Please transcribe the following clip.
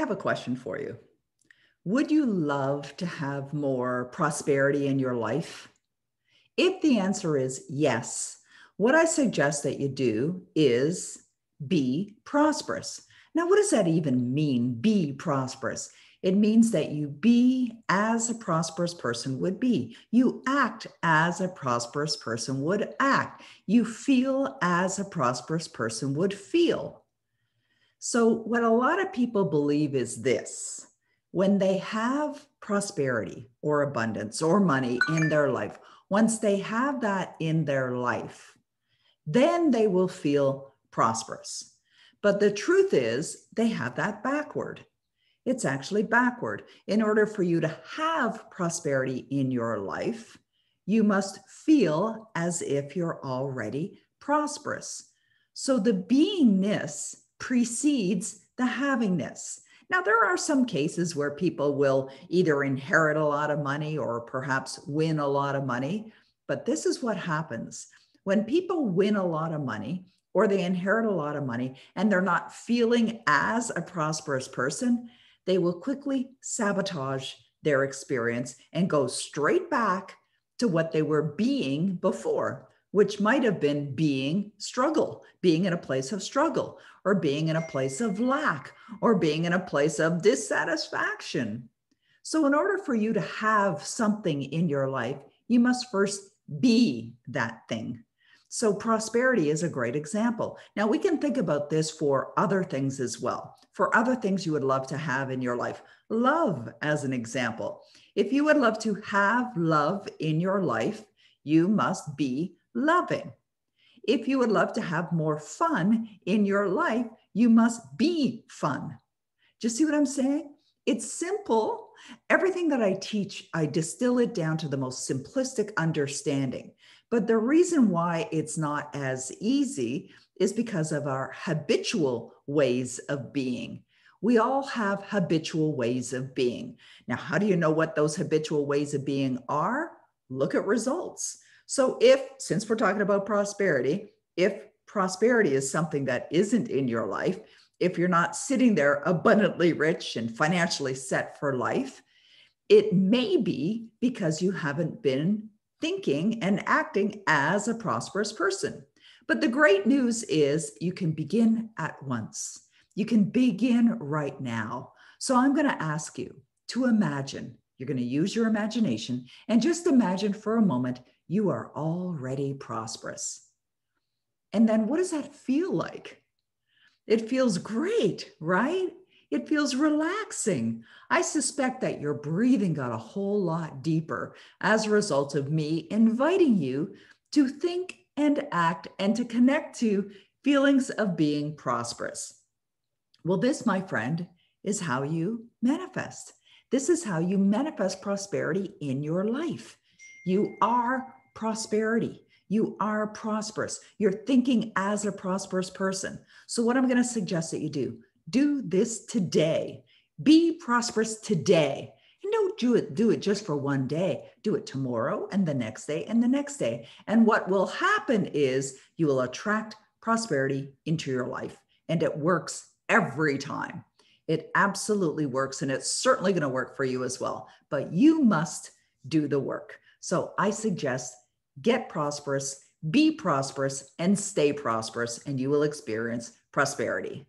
have a question for you. Would you love to have more prosperity in your life? If the answer is yes, what I suggest that you do is be prosperous. Now, what does that even mean, be prosperous? It means that you be as a prosperous person would be. You act as a prosperous person would act. You feel as a prosperous person would feel. So, what a lot of people believe is this: when they have prosperity or abundance or money in their life, once they have that in their life, then they will feel prosperous. But the truth is, they have that backward. It's actually backward. In order for you to have prosperity in your life, you must feel as if you're already prosperous. So the beingness precedes the havingness. Now, there are some cases where people will either inherit a lot of money or perhaps win a lot of money. But this is what happens when people win a lot of money or they inherit a lot of money and they're not feeling as a prosperous person. They will quickly sabotage their experience and go straight back to what they were being before, which might have been being struggle, being in a place of struggle, or being in a place of lack, or being in a place of dissatisfaction. So in order for you to have something in your life, you must first be that thing. So prosperity is a great example. Now we can think about this for other things as well. For other things you would love to have in your life. Love as an example. If you would love to have love in your life, you must be loving. If you would love to have more fun in your life, you must be fun. Do you see what I'm saying? It's simple. Everything that I teach, I distill it down to the most simplistic understanding. But the reason why it's not as easy is because of our habitual ways of being. We all have habitual ways of being. Now, how do you know what those habitual ways of being are? Look at results. So since we're talking about prosperity, if prosperity is something that isn't in your life, if you're not sitting there abundantly rich and financially set for life, it may be because you haven't been thinking and acting as a prosperous person. But the great news is you can begin at once. You can begin right now. So I'm going to ask you to imagine. You're going to use your imagination and just imagine for a moment you are already prosperous. And then what does that feel like? It feels great, right? It feels relaxing. I suspect that your breathing got a whole lot deeper as a result of me inviting you to think and act and to connect to feelings of being prosperous. Well, this, my friend, is how you manifest. This is how you manifest prosperity in your life. You are prosperity. You are prosperous. You're thinking as a prosperous person. So what I'm going to suggest that you do this today. Be prosperous today. And don't do it just for one day. Do it tomorrow and the next day and the next day. And what will happen is you will attract prosperity into your life. And it works every time. It absolutely works. And it's certainly going to work for you as well. But you must do the work. So I suggest get prosperous, be prosperous, and stay prosperous, and you will experience prosperity.